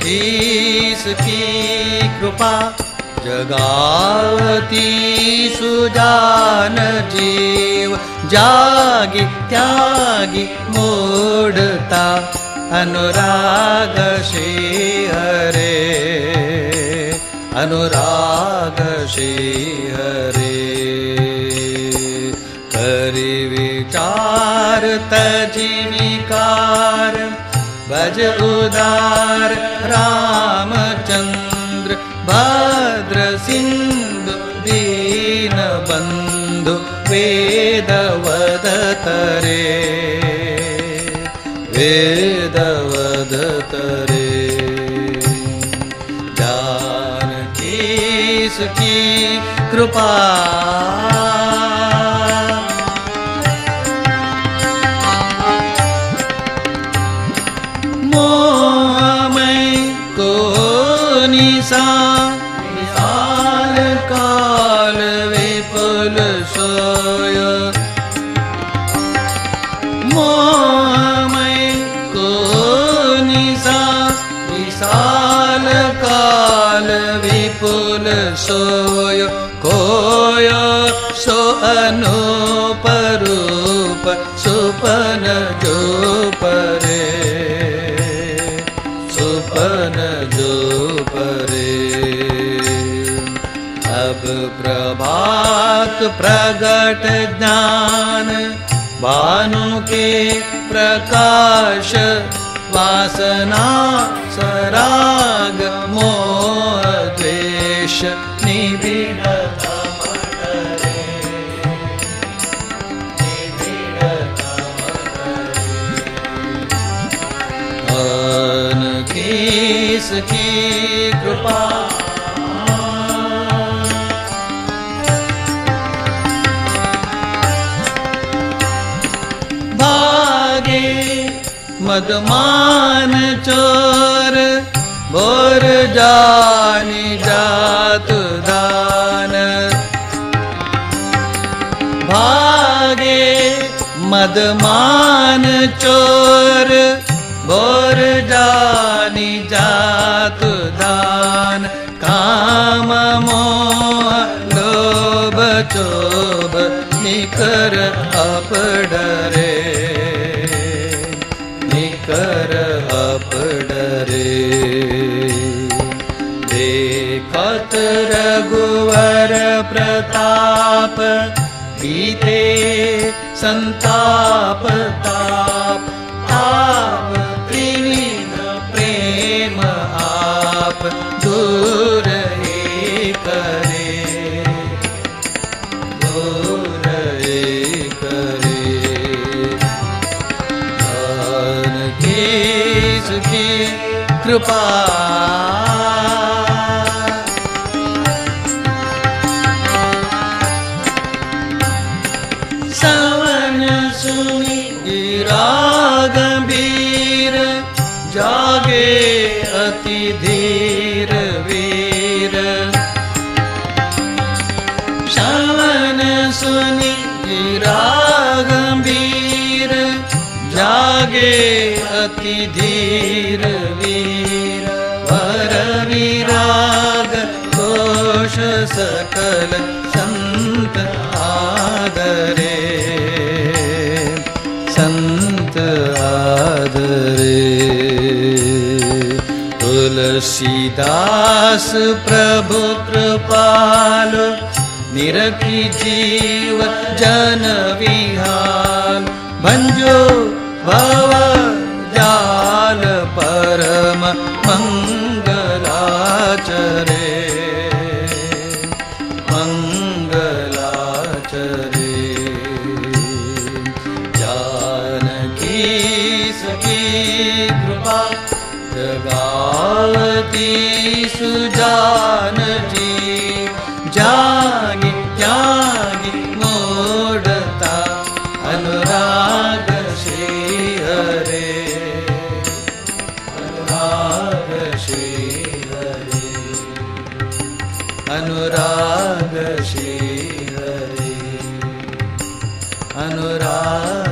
किसकी कृपा जगावती सुजान जीव जागी त्यागी मूढ़ता अनुराग श्री हरे अनुराग श्री हरे करि विचार तजि विकार भज उदार रामचंद्र भद्र सिंधु दीन बंधु वेदवदत रे वेदवदत रे जानकी की कृपा विशाल काल विपुल सोय मोहमय को निशा विशाल काल विपुल सोय कोय सो अनुपरूप सुपन जो परे सुपन जो परे अब प्रभात प्रगट ज्ञान भानु के प्रकाश वासना सराग मोह द्वेष निबिड़ किसकी कृपा भागे मदमान चोर बोर जानी जात दान भागे मदमान चोर बोर जानी जात दान काम मोह लोभ चोभ निकर अपडरे निकर अपडरे देखत रघुवर प्रताप बीते संताप ताप ताप त्रिविध प्रेम आप दूर ही करे दूर ही करे किसकी कृपा सवन सुनी गिरा गंभीर जागे अति धीर वीर श्रवण सुनि गिरा गंभीर जागे अति धीर वीर वर विराग घोष सकल संत आदरे संत आदरे तुलसीदास प्रभु कृपाल निरखी जीव जन विहाल भंजो भव जाल परम मंगलाचरे मंगलाचरे जानकी सखी कृपा जगावती सुजान जीव जागी त्यागी मूढ़ता अनुराग श्री हरे अनुराग श्री हरे अनुराग श्री हरे अनुराग